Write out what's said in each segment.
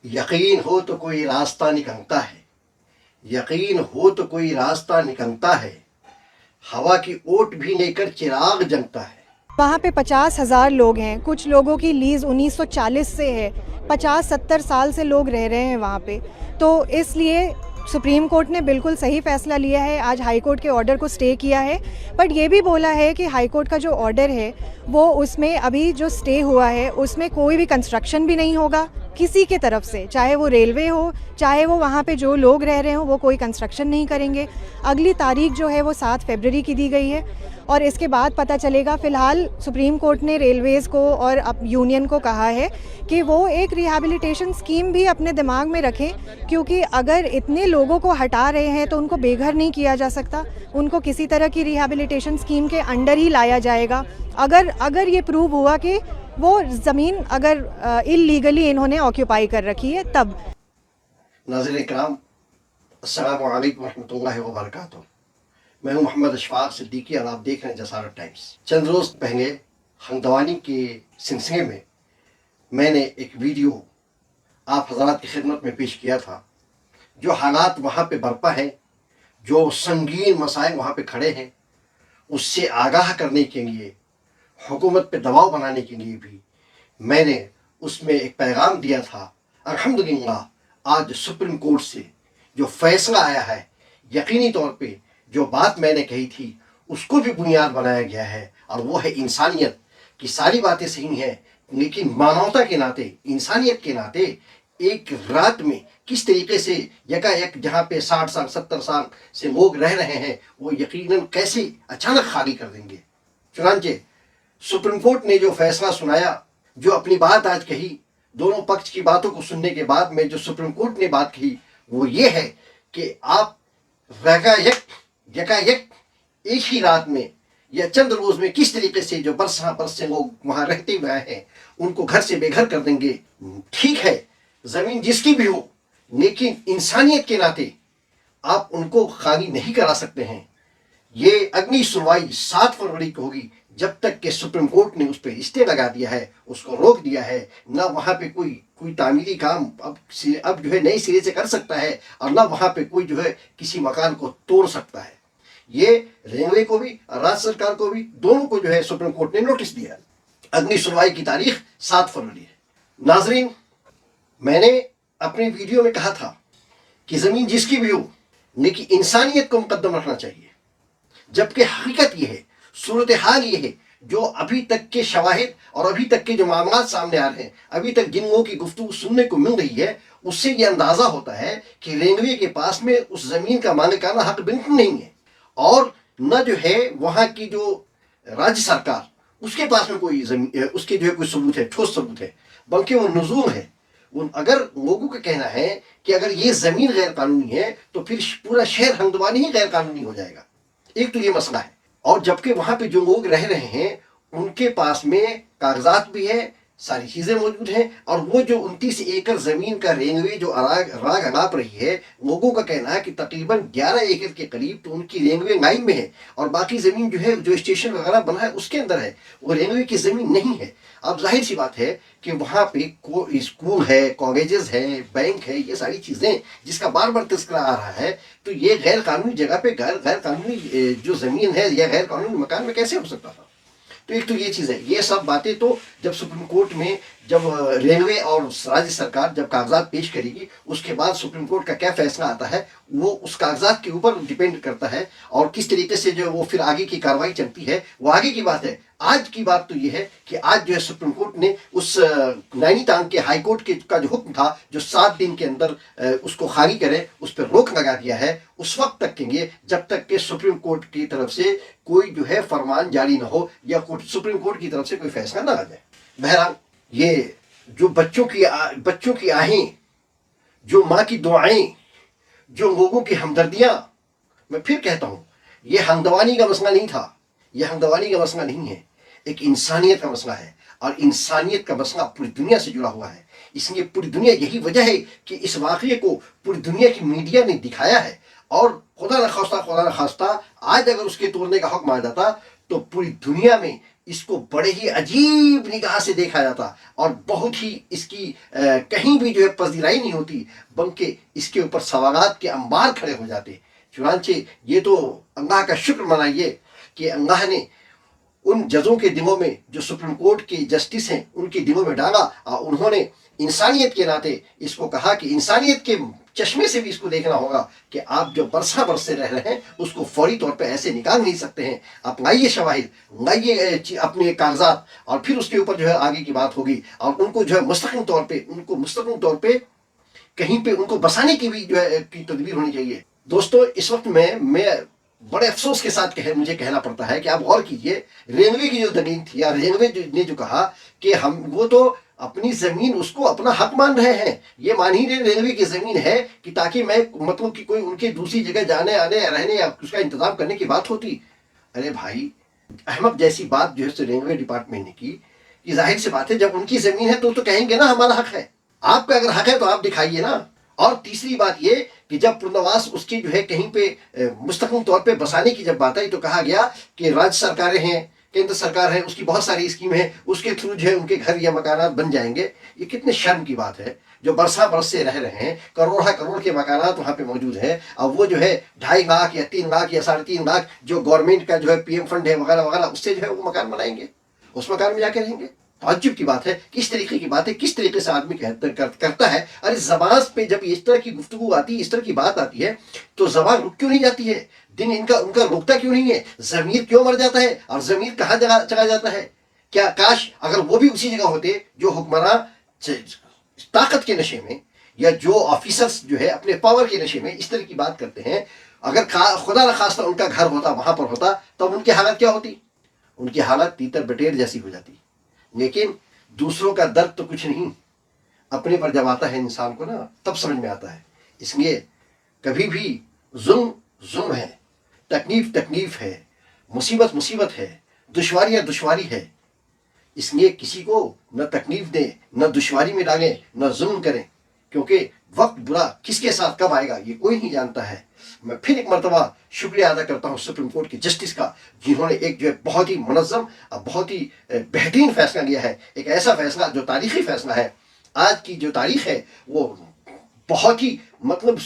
यकीन हो तो कोई रास्ता निकलता है, यकीन हो तो कोई रास्ता निकलता है, हवा की ओट भी लेकर चिराग जलता है। वहाँ पे 50,000 लोग हैं, कुछ लोगों की लीज़ 1940 से है, 50-70 साल से लोग रह रहे हैं वहाँ पे। तो इसलिए सुप्रीम कोर्ट ने बिल्कुल सही फैसला लिया है, आज हाई कोर्ट के ऑर्डर को स्टे किया है, बट ये भी बोला है कि हाई कोर्ट का जो ऑर्डर है वो उसमें अभी जो स्टे हुआ है उसमें कोई भी कंस्ट्रक्शन भी नहीं होगा किसी के तरफ से, चाहे वो रेलवे हो चाहे वो वहाँ पे जो लोग रह रहे हो, वो कोई कंस्ट्रक्शन नहीं करेंगे। अगली तारीख जो है वो 7 फरवरी की दी गई है और इसके बाद पता चलेगा। फ़िलहाल सुप्रीम कोर्ट ने रेलवेज़ को और अब यूनियन को कहा है कि वो एक रिहैबिलिटेशन स्कीम भी अपने दिमाग में रखें, क्योंकि अगर इतने लोगों को हटा रहे हैं तो उनको बेघर नहीं किया जा सकता, उनको किसी तरह की रिहैबिलिटेशन स्कीम के अंडर ही लाया जाएगा। अगर ये प्रूव हुआ कि वो ज़मीन अगर इल्लीगली इन्होंने ऑक्यूपाई कर रखी है तब। नाज़रीन इकराम, अस्सलामु अलैकुम रहमतुल्लाहि व बरकातुहू। मैं हूं मोहम्मद अशफाक सिद्दीकी और आप देख रहे हैं जसारत टाइम्स। चंद रोज़ पहले हंगदवानी के सिलसिले में मैंने एक वीडियो आप हज़रात की खिदमत में पेश किया था। जो हालात वहाँ पे बरपा हैं, जो संगीन मसाइल वहाँ पे खड़े हैं, उससे आगाह करने के लिए, हुकूमत पे दबाव बनाने के लिए भी मैंने उसमें एक पैगाम दिया था। अल्हम्दुलिल्लाह आज सुप्रीम कोर्ट से जो फैसला आया है, यकीनी तौर पे जो बात मैंने कही थी उसको भी बुनियाद बनाया गया है, और वो है इंसानियत की। सारी बातें सही हैं, लेकिन मानवता के नाते, इंसानियत के नाते एक रात में किस तरीके से यकायक जहाँ पे 60 साल 70 साल से लोग रह रहे हैं वो यकीनन कैसे अचानक खाली कर देंगे। चुनांचे सुप्रीम कोर्ट ने जो फैसला सुनाया, जो अपनी बात आज कही, दोनों पक्ष की बातों को सुनने के बाद में जो सुप्रीम कोर्ट ने बात कही वो ये है कि आप यकायक एक ही रात में या चंद रोज में किस तरीके से जो बरस से लोग वहां रहते हुए आए हैं उनको घर से बेघर कर देंगे। ठीक है, जमीन जिसकी भी हो, लेकिन इंसानियत के नाते आप उनको खाली नहीं करा सकते हैं। ये अगली सुनवाई 7 फरवरी को होगी, जब तक कि सुप्रीम कोर्ट ने उस पर स्टे लगा दिया है, उसको रोक दिया है। ना वहाँ पे कोई तामीरी काम अब जो है नए सिरे से कर सकता है, और ना वहाँ पे कोई जो है किसी मकान को तोड़ सकता है। ये रेलवे को भी और राज्य सरकार को भी, दोनों को जो है सुप्रीम कोर्ट ने नोटिस दिया। अगली सुनवाई की तारीख 7 फरवरी है। नाजरीन, मैंने अपने वीडियो में कहा था कि ज़मीन जिसकी भी हो, लेकिन इंसानियत को मुकद्दम रखना चाहिए। जबकि हकीकत ये है, सूरत हाल ये है, जो अभी तक के शवाहिद और अभी तक के जो मामला सामने आ रहे हैं, अभी तक जिन लोगों की गुफ्तगू सुनने को मिल रही है, उससे ये अंदाज़ा होता है कि रेलवे के पास में उस ज़मीन का मालिकाना हक बिल्कुल नहीं है, और न जो है वहाँ की जो राज्य सरकार, उसके पास में कोई ज़मीन, उसके जो है कोई सबूत है, ठोस सबूत है, बल्कि वो नज़ूम है। अगर लोगों का कहना है कि अगर ये ज़मीन गैर कानूनी है तो फिर पूरा शहर हंगदवानी ही गैर कानूनी हो जाएगा। एक तो ये मसला है, और जबकि वहाँ पे जो लोग रह रहे हैं उनके पास में कागजात भी है, सारी चीज़ें मौजूद हैं, और वो जो 29 एकड़ ज़मीन का रेलवे जो राग अनाप रही है, लोगों का कहना है कि तकरीबन 11 एकड़ के करीब तो उनकी रेलवे लाइन में है, और बाकी ज़मीन जो है जो स्टेशन वगैरह बना है उसके अंदर है, वो रेलवे की ज़मीन नहीं है। अब जाहिर सी बात है कि वहाँ पे स्कूल है, कॉलेजेस है, बैंक है, ये सारी चीज़ें जिसका बार बार तस्करा आ रहा है, तो ये गैर कानूनी जगह पे गैर कानूनी जो ज़मीन है या गैर कानूनी मकान में कैसे हो सकता था। तो एक तो ये चीज़ है। ये सब बातें तो जब सुप्रीम कोर्ट में जब रेलवे और राज्य सरकार जब कागजात पेश करेगी, उसके बाद सुप्रीम कोर्ट का क्या फैसला आता है वो उस कागजात के ऊपर डिपेंड करता है, और किस तरीके से जो वो फिर आगे की कार्रवाई चलती है वो आगे की बात है। आज की बात तो ये है कि आज जो है सुप्रीम कोर्ट ने उस नैनीताल के हाई कोर्ट का जो हुक्म था, जो 7 दिन के अंदर उसको खाली करे, उस पर रोक लगा दिया है उस वक्त तक के लिए, जब तक कि सुप्रीम कोर्ट की तरफ से कोई जो है फरमान जारी ना हो या सुप्रीम कोर्ट की तरफ से कोई फैसला ना आ जाए। बहरहाल, ये जो बच्चों की आहें, जो माँ की दुआएं, जो लोगों की हमदर्दियाँ, मैं फिर कहता हूँ, ये हंगदवानी का मसला नहीं था, ये हंगदवानी का मसला नहीं है, एक इंसानियत का मसला है, और इंसानियत का मसला पूरी दुनिया से जुड़ा हुआ है। इसलिए पूरी दुनिया, यही वजह है कि इस वाक़ये को पूरी दुनिया की मीडिया ने दिखाया है, और खुदा न खास्ता आज अगर उसके तोड़ने का हुक्म आ जाता तो पूरी दुनिया में اس کو بڑے ہی عجیب نگاہ سے دیکھا جاتا اور بہت ہی اس کی کہیں بھی جو ہے پذیرائی نہیں ہوتی، بلکہ اس کے اوپر سوالات کے انبار کھڑے ہو جاتے۔ چنانچہ یہ تو اللہ کا شکر منائیے کہ اللہ نے ان ججوں کے دلوں میں، جو سپریم کورٹ کے جسٹس ہیں، ان کے دلوں میں ڈالا، اور انہوں نے انسانیت کے ناطے اس کو کہا کہ انسانیت کے چشمے سے بھی اس کو دیکھنا ہوگا کہ آپ جو برسہ برس سے رہ رہے ہیں اس کو فوری طور پہ ایسے نکال نہیں سکتے ہیں، آپ لائیے شواہد، لائیے اپنے کاغذات، اور پھر اس کے اوپر جو ہے آگے کی بات ہوگی، اور ان کو جو ہے مستقل طور پہ کہیں پہ ان کو بسانے کی بھی جو ہے کی تدبیر ہونی چاہیے۔ دوستو، اس وقت میں بڑے افسوس کے ساتھ مجھے کہنا پڑتا ہے کہ آپ غور کیجئے، ریلوے کی جو دلیل تھی، یا ریلوے نے جو کہا کہ وہ تو اپنی زمین اس کو اپنا حق مان رہے ہیں، یہ مان ہی رہے ریلوے کی زمین ہے کہ تاکہ میں مطلب کہ کوئی ان کے دوسری جگہ جانے آنے رہنے یا اس کا انتظام کرنے کی بات ہوتی۔ ارے بھائی، احمد جیسی بات جو ہے ریلوے ڈپارٹمنٹ نے کی، یہ ظاہر سی بات ہے جب ان کی زمین ہے تو کہیں گے نا ہمارا حق ہے، آپ کا اگر حق ہے تو آپ دکھائیے نا۔ اور تیسری بات یہ کہ جب پرنواس اس کی جو ہے کہیں پہ مستقل طور پہ بسانے کی جب بات آئی تو کہا گیا کہ راجیہ سرکاریں ہیں، کیندر سرکار ہے، اس کی بہت ساری اسکیم ہے، اس کے تھرو جو ہے ان کے گھر یا مکانات بن جائیں گے۔ یہ کتنے شرم کی بات ہے، جو برسہ برس سے رہ رہے ہیں، کروڑ کے مکانات وہاں پہ موجود ہیں، اب وہ جو ہے 2.5 لاکھ یا 3 لاکھ یا 3.5 لاکھ جو گورنمنٹ کا جو ہے پی ایم فنڈ ہے وغیرہ وغیرہ، اس سے جو ہے وہ مکان بنائیں گے، اس مکان میں جا کے رہیں گے۔ تعجب کی بات ہے، کس طریقے کی بات ہے، کس طریقے سے آدمی کرتا ہے۔ ارے زبان پہ جب اس طرح کی گفتگو آتی ہے، اس طرح کی بات آتی ہے، تو زبان رک کیوں نہیں جاتی ہے؟ دن ان کا رکتا کیوں نہیں ہے؟ ضمیر کیوں مر جاتا ہے؟ اور ضمیر کہاں چلا جاتا ہے؟ کیا کاش اگر وہ بھی اسی جگہ ہوتے جو حکمراں طاقت کے نشے میں، یا جو آفیسرز جو ہے اپنے پاور کے نشے میں اس طرح کی بات کرتے ہیں، اگر خدا نخواستہ ان کا گھر ہوتا وہاں پر ہوتا، تب ان کی حالت کیا ہوتی؟ ان کی حالت تیتر بٹیر جیسی ہو جاتی۔ لیکن دوسروں کا درد تو کچھ نہیں، اپنے پر جب آتا ہے انسان کو نا، تب سمجھ میں آتا ہے۔ اس لیے کبھی بھی ظلم ہے، تکلیف ہے، مصیبت ہے، دشواری ہے، اس لیے کسی کو نہ تکلیف دیں، نہ دشواری میں ڈالیں، نہ ظلم کریں، کیونکہ وقت برا کس کے ساتھ کب آئے گا یہ کوئی نہیں جانتا ہے۔ میں پھر ایک مرتبہ شکریہ ادا کرتا ہوں سپریم کورٹ کے جسٹس کا، جنہوں نے ایک جو ہے بہت ہی منظم اور بہت ہی بہترین فیصلہ لیا ہے، ایک ایسا فیصلہ جو تاریخی فیصلہ ہے۔ آج کی جو تاریخ ہے وہ بہت ہی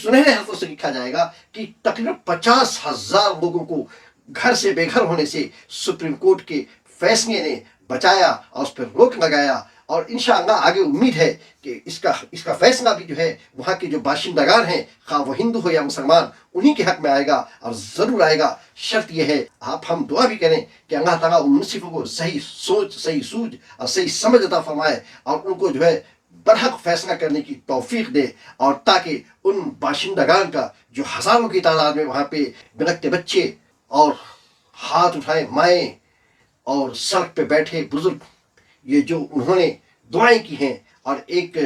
سنہرے حرفوں سے لکھا جائے گا کہ تقریباً 50,000 لوگوں کو گھر سے بے گھر ہونے سے سپریم کورٹ کے فیصلے نے بچایا اور اس پر روک لگایا، اور انشاءاللہ آگے امید ہے کہ اس کا فیصلہ بھی جو ہے وہاں کے جو باشندگان ہیں، خواہ وہ ہندو ہو یا مسلمان، انہی کے حق میں آئے گا، اور ضرور آئے گا۔ شرط یہ ہے، ہم دعا بھی کریں کہ اللہ تعالیٰ ان منصفوں کو صحیح سوچ، صحیح سوجھ اور صحیح سمجھ عطا فرمائے، اور ان کو جو ہے برحق فیصلہ کرنے کی توفیق دے، اور تاکہ ان باشندگان کا جو ہزاروں کی تعداد میں وہاں پہ بلکتے بچے اور ہاتھ اٹھائے مائیں اور سڑک پہ بیٹھے بزرگ، یہ جو انہوں نے دعائیں کی ہیں، اور ایک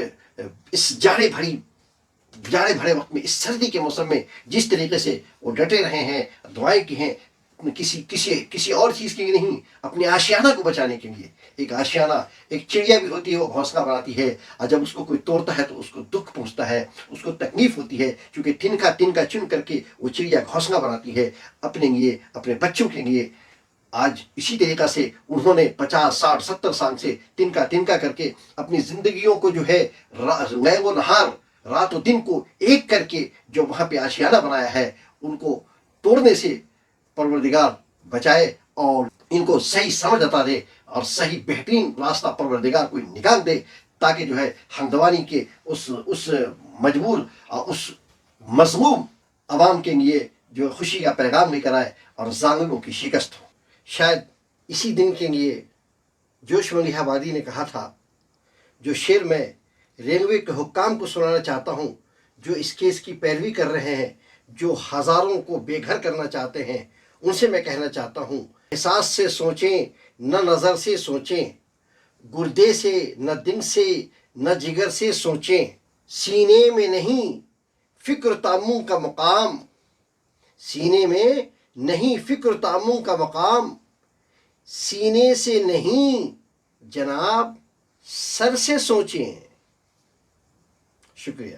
اس جاڑے بھرے وقت میں، اس سردی کے موسم میں جس طریقے سے وہ ڈٹے رہے ہیں، دعائیں کی ہیں، کسی اور چیز کے لیے نہیں، اپنے آشیانہ کو بچانے کے لیے۔ ایک آشیانہ، ایک چڑیا بھی ہوتی ہے، وہ گھونسلہ بناتی ہے، اور جب اس کو کوئی توڑتا ہے تو اس کو دکھ پہنچتا ہے، اس کو تکلیف ہوتی ہے، کیونکہ تنکا چن کر کے وہ چڑیا گھونسلہ بناتی ہے اپنے لیے، اپنے بچوں کے لیے۔ آج اسی طریقہ سے انہوں نے 50، 60، 70 سال سے تنکا کر کے اپنی زندگیوں کو جو ہے لیل و نہار، رات و دن کو ایک کر کے جو وہاں پہ آشیانہ بنایا ہے، ان کو توڑنے سے پروردگار بچائے، اور ان کو صحیح سمجھ عطا دے، اور صحیح بہترین راستہ پروردگار کو نکال دے، تاکہ جو ہے ہمدوانی کے اس مجبور اور اس مظلوم عوام کے لیے جو خوشی کا پیغام لے کر آئے، اور ظالموں کی شکست ہو۔ شاید اسی دن کے لیے جوش ملیح آبادی نے کہا تھا، جو شعر میں ریلوے کے حکام کو سنانا چاہتا ہوں، جو اس کیس کی پیروی کر رہے ہیں، جو ہزاروں کو بے گھر کرنا چاہتے ہیں، ان سے میں کہنا چاہتا ہوں، احساس سے سوچیں، نہ نظر سے سوچیں، گردے سے نہ دن سے نہ جگر سے سوچیں، سینے میں نہیں فکر تاموں کا مقام، سینے میں نہیں فکر تاموں کا مقام، سینے سے نہیں جناب سر سے سوچیں۔ شکریہ۔